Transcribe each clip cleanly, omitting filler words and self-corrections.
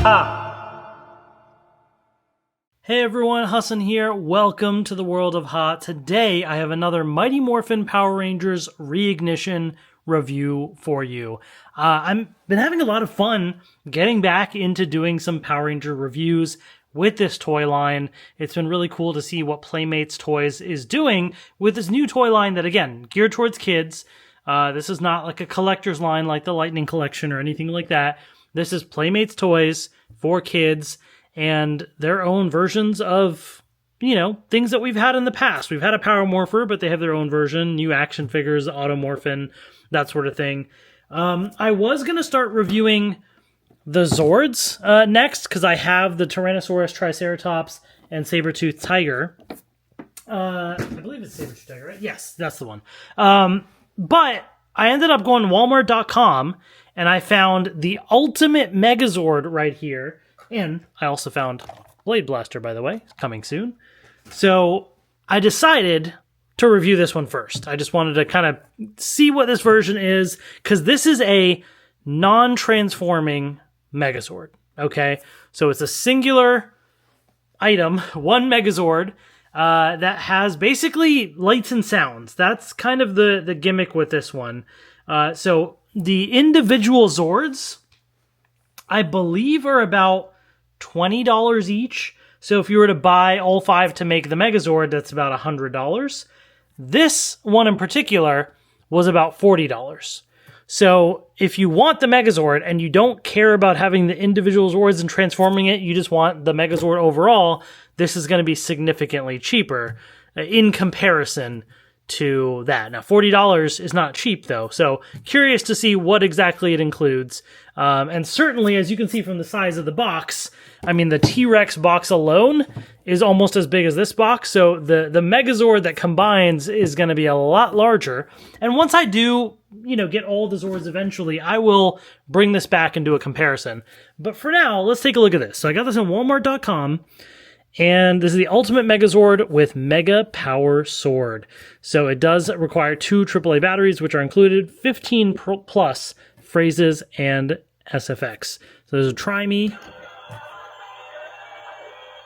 Ha! Hey everyone, Hassan here. Welcome to the world of Ha. Today I have another Mighty Morphin Power Rangers Reignition review for you. I've been having a lot of fun getting back into doing some Power Ranger reviews with this toy line. It's been really cool to see what Playmates Toys is doing with this new toy line that, again, geared towards kids. This is not like a collector's line like the Lightning Collection or anything like that. This is Playmates Toys for kids and their own versions of, things that we've had in the past. We've had a Power Morpher, but they have their own version, new action figures, Auto Morphin, that sort of thing. I was going to start reviewing the Zords next, because I have the Tyrannosaurus, Triceratops, and Sabertooth Tiger. I believe it's Sabertooth Tiger, right? Yes, that's the one. But I ended up going to Walmart.com, and I found the Ultimate Megazord right here. And I also found Blade Blaster, by the way, coming soon. So I decided to review this one first. I just wanted to kind of see what this version is, because this is a non-transforming Megazord, okay? So it's a singular item, one Megazord, that has basically lights and sounds. That's kind of the gimmick with this one. So the individual Zords, I believe, are about $20 each. So if you were to buy all 5 to make the Megazord, that's about $100. This one in particular was about $40. So if you want the Megazord and you don't care about having the individual Zords and transforming it, you just want the Megazord overall, this is going to be significantly cheaper in comparison to that. Now, $40 is not cheap, though, so curious to see what exactly it includes. And certainly, as you can see from the size of the box, I mean, the T-Rex box alone is almost as big as this box, so the Megazord that combines is going to be a lot larger. And once I do, get all the Zords eventually, I will bring this back and do a comparison. But for now, let's take a look at this. So I got this on Walmart.com. And this is the Ultimate Megazord with Mega Power Sword. So it does require 2 AAA batteries, which are included, 15 plus phrases and SFX. So there's a Try Me.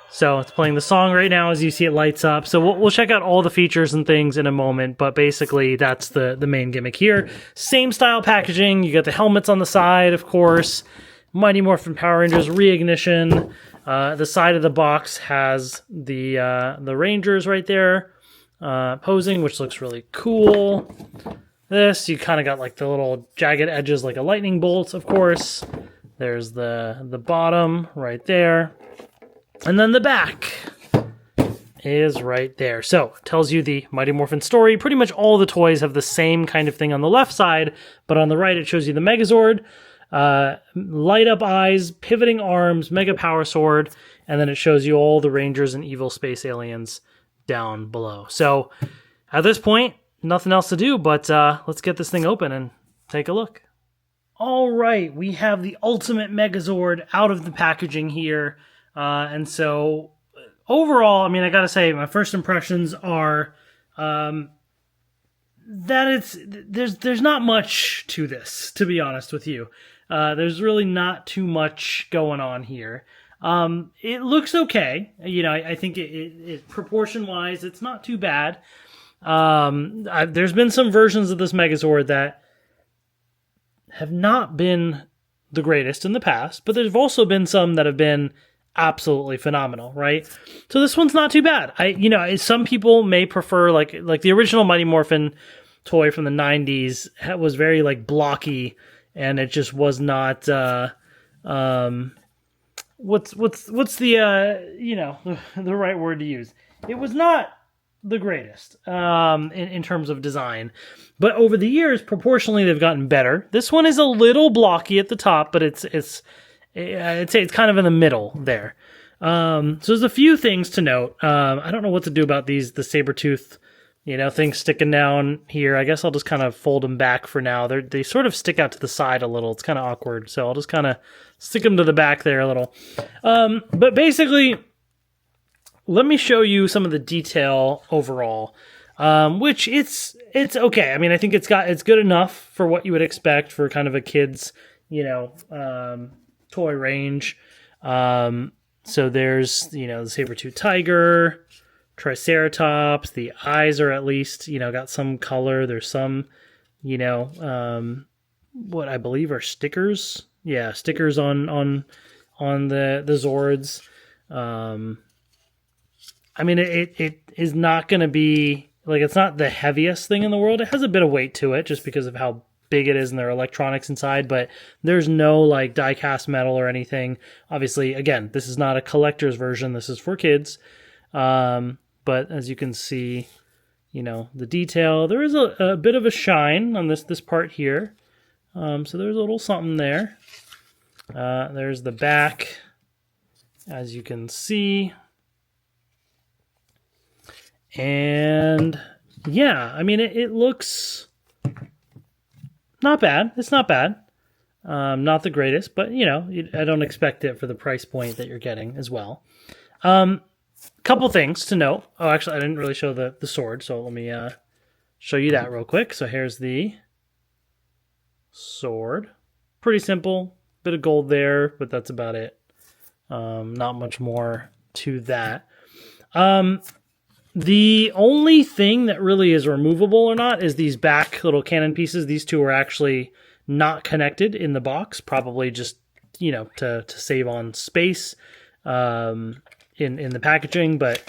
So it's playing the song right now as you see it lights up. So we'll check out all the features and things in a moment, but basically that's the main gimmick here. Same style packaging. You got the helmets on the side, of course. Mighty Morphin Power Rangers Reignition. The side of the box has the Rangers right there posing, which looks really cool. This, you kind of got like the little jagged edges like a lightning bolt, of course. There's the bottom right there. And then the back is right there. So, it tells you the Mighty Morphin story. Pretty much all the toys have the same kind of thing on the left side, but on the right it shows you the Megazord. Light up eyes, pivoting arms, Mega Power Sword, and then it shows you all the Rangers and evil space aliens down below. So at this point, nothing else to do, but let's get this thing open and take a look. All right, we have the Ultimate Megazord out of the packaging here, and so overall, I mean, I gotta say, my first impressions are that there's not much to this, to be honest with you. There's really not too much going on here. It looks okay. I think it proportion-wise, it's not too bad. There's been some versions of this Megazord that have not been the greatest in the past, but there's also been some that have been absolutely phenomenal, right? So this one's not too bad. Some people may prefer like the original Mighty Morphin toy from the 90s was very like blocky, and it just was not what's the the right word to use. It was not the greatest in terms of design, but over the years, proportionally, they've gotten better. This one is a little blocky at the top, but I'd say it's kind of in the middle there. So there's a few things to note. I don't know what to do about the Sabertooth, things sticking down here. I guess I'll just kind of fold them back for now. They sort of stick out to the side a little. It's kind of awkward, so I'll just kind of stick them to the back there a little. But basically, let me show you some of the detail overall, which it's okay. I mean, I think it's good enough for what you would expect for kind of a kid's, toy range. So there's, the saber-tooth tiger, Triceratops. The eyes are at least, got some color. There's some, what I believe are stickers. Yeah, stickers on the Zords. I mean, it is not going to be, like, it's not the heaviest thing in the world. It has a bit of weight to it just because of how big it is and their electronics inside, but there's no, like, die-cast metal or anything. Obviously, again, this is not a collector's version. This is for kids. But as you can see, the detail, there is a bit of a shine on this part here. So there's a little something there. There's the back, as you can see. And yeah, I mean, it looks not bad. It's not bad. Not the greatest, but I don't expect it for the price point that you're getting as well. Couple things to note. Oh, actually, I didn't really show the sword, so let me show you that real quick. So here's the sword. Pretty simple. Bit of gold there, but that's about it. Not much more to that. The only thing that really is removable or not is these back little cannon pieces. These two are actually not connected in the box, probably just, to save on space in the packaging. But,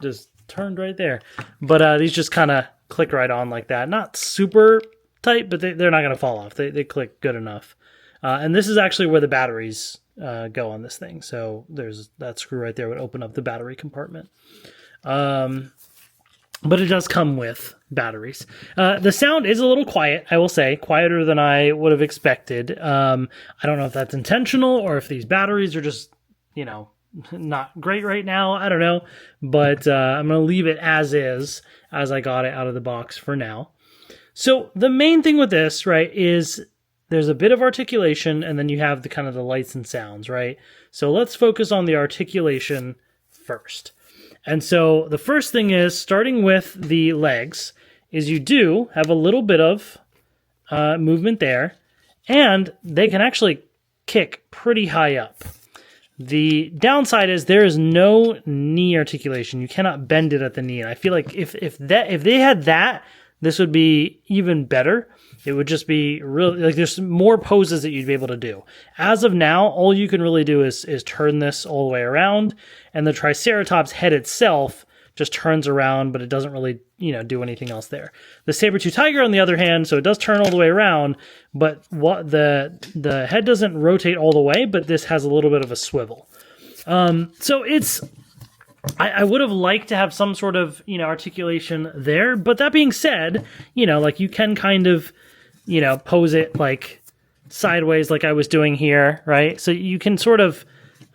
just turned right there. But these just kind of click right on like that. Not super tight, but they're not going to fall off. They click good enough. And this is actually where the batteries go on this thing. So there's that screw right there would open up the battery compartment. But it does come with batteries. The sound is a little quiet, I will say, quieter than I would have expected. I don't know if that's intentional or if these batteries are just, not great right now. I don't know. But I'm going to leave it as is, as I got it out of the box for now. So the main thing with this, right, is there's a bit of articulation, and then you have the kind of the lights and sounds, right? So let's focus on the articulation first. And so the first thing is, starting with the legs, is you do have a little bit of movement there, and they can actually kick pretty high up. The downside is there is no knee articulation. You cannot bend it at the knee. And I feel like if they had that, this would be even better. It would just be really, like, there's more poses that you'd be able to do. As of now, all you can really do is turn this all the way around, and the Triceratops head itself just turns around, but it doesn't really, do anything else there. The saber-tooth tiger, on the other hand, so it does turn all the way around, but what the head doesn't rotate all the way, but this has a little bit of a swivel. So it's, I would have liked to have some sort of, articulation there, but that being said, like, you can kind of, pose it like sideways like I was doing here, right? So you can sort of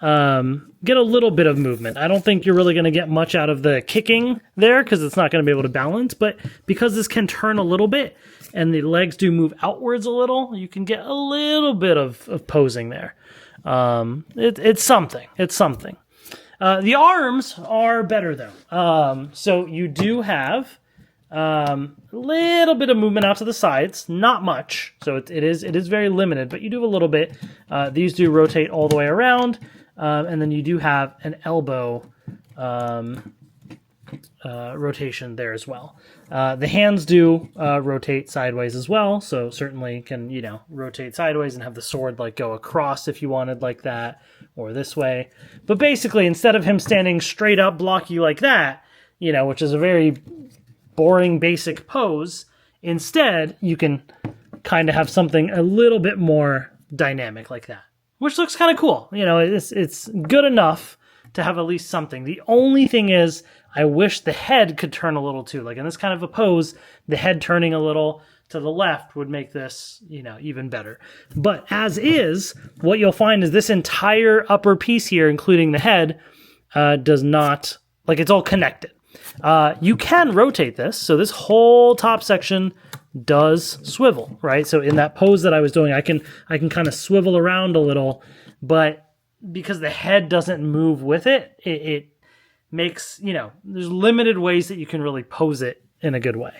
get a little bit of movement. I don't think you're really going to get much out of the kicking there because it's not going to be able to balance, but because this can turn a little bit and the legs do move outwards a little, you can get a little bit of posing there. It's something. It's something. The arms are better though. So you do have a little bit of movement out to the sides, not much. So it is very limited, but you do have a little bit. These do rotate all the way around, and then you do have an elbow rotation there as well. The hands do rotate sideways as well, so certainly can rotate sideways and have the sword like go across if you wanted like that, or this way. But basically, instead of him standing straight up block you like that, which is a very boring basic pose, instead you can kind of have something a little bit more dynamic like that, which looks kind of cool. It's good enough to have at least something. The only thing is, I wish the head could turn a little too. Like in this kind of a pose, the head turning a little to the left would make this, even better. But as is, what you'll find is this entire upper piece here, including the head, does not, like, it's all connected. You can rotate this. So this whole top section does swivel, right? So in that pose that I was doing, I can kind of swivel around a little, but because the head doesn't move with it, it makes, there's limited ways that you can really pose it in a good way.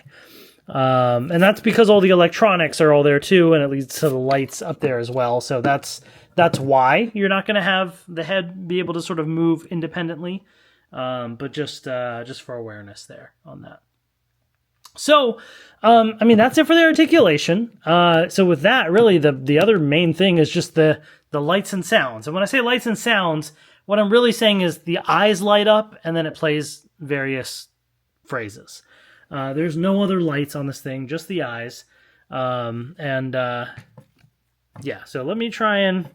And that's because all the electronics are all there too, and it leads to the lights up there as well. So that's that's why you're not going to have the head be able to sort of move independently. But just for awareness there on that. So, I mean, that's it for the articulation. So with that, really, the other main thing is just the lights and sounds. And when I say lights and sounds, what I'm really saying is the eyes light up and then it plays various phrases. There's no other lights on this thing, just the eyes. Yeah, so let me try and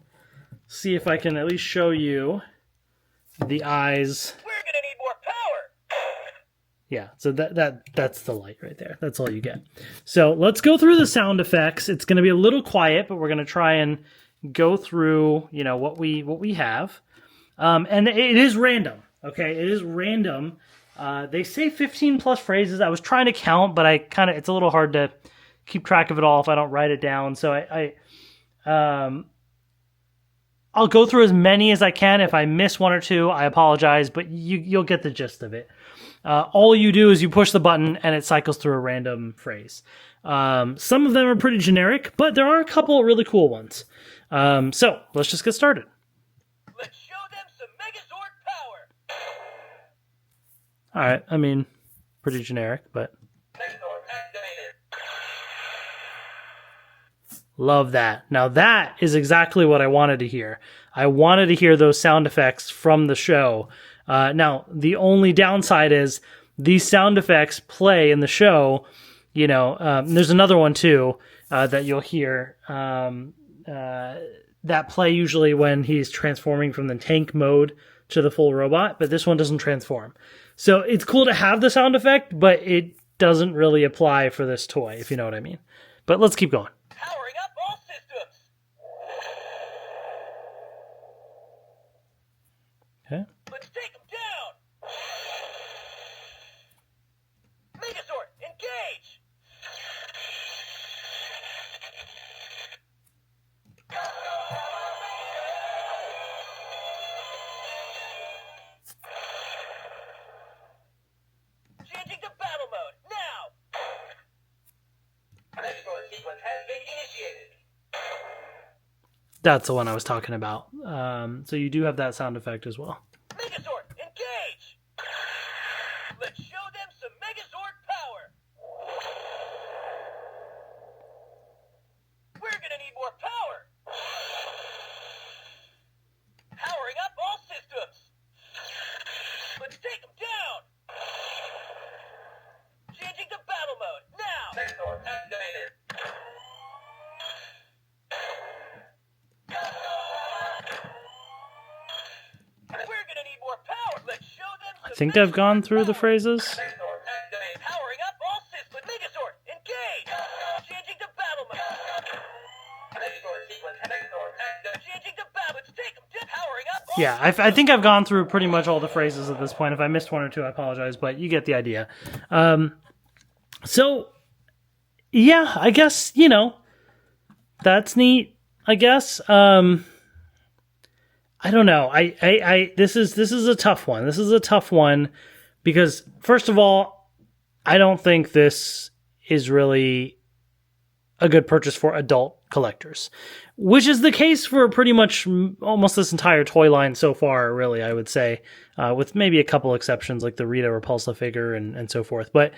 see if I can at least show you the eyes. We're gonna need more power. Yeah, so that's the light right there. That's all you get. So let's go through the sound effects. It's going to be a little quiet, but we're going to try and go through, you know, what we have. And it is random. Okay, it is random. They say 15 plus phrases. I was trying to count, but it's a little hard to keep track of it all if I don't write it down. So I'll go through as many as I can. If I miss one or two, I apologize, but you'll get the gist of it. All you do is you push the button and it cycles through a random phrase. Some of them are pretty generic, but there are a couple really cool ones. So let's just get started. Let's show them some Megazord power. All right, I mean, pretty generic, but Megazord activated. love that. Now that is exactly what I wanted to hear. I wanted to hear those sound effects from the show. Now, the only downside is these sound effects play in the show. You know, there's another one too that you'll hear that play usually when he's transforming from the tank mode to the full robot, but this one doesn't transform. So it's cool to have the sound effect, but it doesn't really apply for this toy, if you know what I mean. But let's keep going. Powering up all systems. Okay. Let's take them down. Megazord, engage. Changing to battle mode now. Megazord sequence has been initiated. That's the one I was talking about. So you do have that sound effect as well. Megazord, engage! Let's show them some Megazord power! We're gonna need more power! Powering up all systems! Let's take them down! Changing to battle mode, now! Megazord activated! We're gonna need more power. Let's show them I think I've gone through the phrases. Megazord activate. Powering up all systems. Megazord, engage. Changing to battle mode. Megazord sequence. Megazord activate. Changing to battle. Let's take them down. Powering up all Yeah, I think I've gone through pretty much all the phrases at this point. If I missed one or two, I apologize, but you get the idea. So, yeah, I guess, you know, that's neat, I guess. I don't know. This is a tough one. This is a tough one because, first of all, I don't think this is really a good purchase for adult collectors, which is the case for pretty much almost this entire toy line so far, really, I would say, with maybe a couple exceptions like the Rita Repulsa figure and so forth. But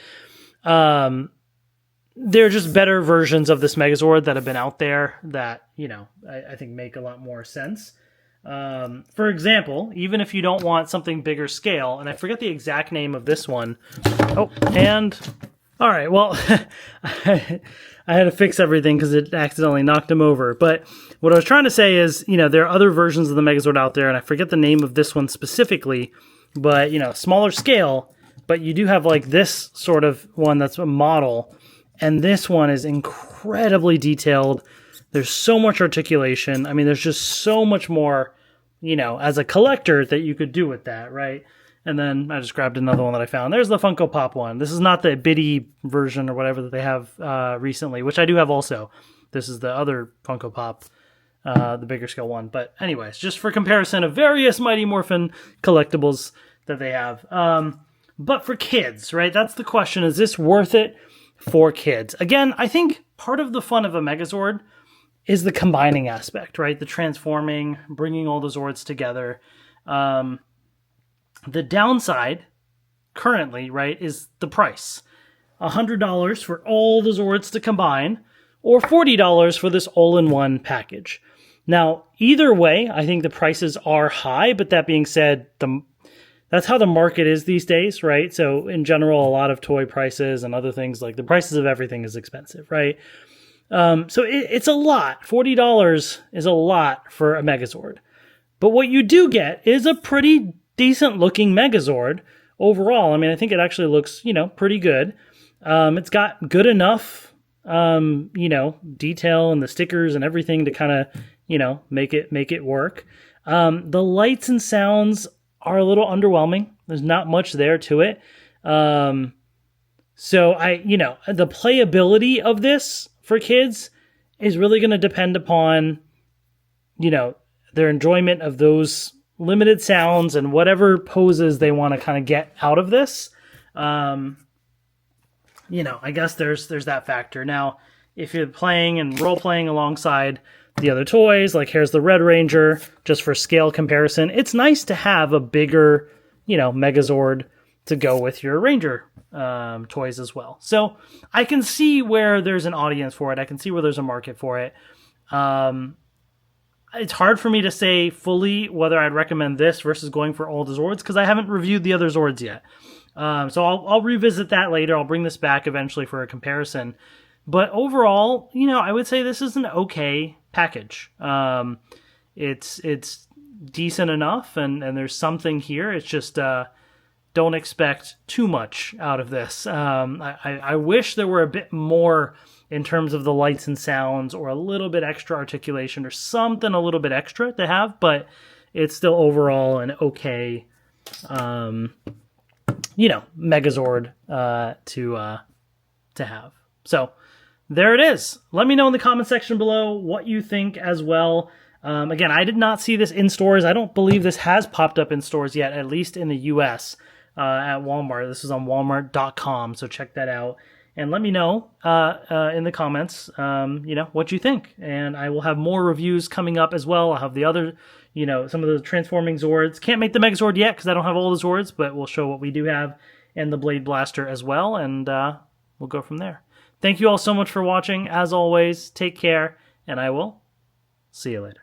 they're just better versions of this Megazord that have been out there that, you know, I think make a lot more sense. For example, even if you don't want something bigger scale, and I forget the exact name of this one. Oh, and all right, well, I had to fix everything because it accidentally knocked him over. But what I was trying to say is, you know, there are other versions of the Megazord out there, and I forget the name of this one specifically, but, you know, smaller scale, but you do have like this sort of one that's a model, and this one is incredibly detailed. There's so much articulation. I mean, there's just so much more, you know, as a collector that you could do with that, right? And then I just grabbed another one that I found. There's the Funko Pop one. This is not the bitty version or whatever that they have recently, which I do have also. This is the other Funko Pop, the bigger scale one. But anyways, just for comparison of various Mighty Morphin collectibles that they have. But for kids, right? That's the question. Is this worth it for kids? Again, I think part of the fun of a Megazord is the combining aspect, right? The transforming, bringing all the Zords together. The downside currently, right, is the price. $100 for all the Zords to combine, or $40 for this all-in-one package. Now, either way, I think the prices are high, but that being said, that's how the market is these days, right? So in general, a lot of toy prices and other things, like the prices of everything is expensive, right? So it's a lot. $40 is a lot for a Megazord. But what you do get is a pretty decent looking Megazord overall. I mean, I think it actually looks, pretty good. It's got good enough, detail and the stickers and everything to kind of, make it work. The lights and sounds are a little underwhelming. There's not much there to it. So the playability of this for kids is really going to depend upon, their enjoyment of those limited sounds and whatever poses they want to kind of get out of this. I guess there's that factor. Now, if you're playing and role-playing alongside the other toys, like here's the Red Ranger, just for scale comparison, it's nice to have a bigger, Megazord to go with your Ranger toys as well. So I can see where there's an audience for it. I can see where there's a market for it. It's hard for me to say fully whether I'd recommend this versus going for all the Zords, because I haven't reviewed the other Zords yet. So I'll revisit that later. I'll bring this back eventually for a comparison. But overall, I would say this is an okay package. It's decent enough, and there's something here. It's just don't expect too much out of this. I wish there were a bit more in terms of the lights and sounds, or a little bit extra articulation, or something a little bit extra to have, but it's still overall an okay, Megazord to have. So there it is. Let me know in the comment section below what you think as well. Again, I did not see this in stores. I don't believe this has popped up in stores yet, at least in the US, at Walmart. This is on walmart.com, so check that out. And let me know in the comments, what you think. And I will have more reviews coming up as well. I'll have the other, some of the transforming Zords. Can't make the Megazord yet because I don't have all the Zords, but we'll show what we do have, and the Blade Blaster as well. And we'll go from there. Thank you all so much for watching. As always, take care, and I will see you later.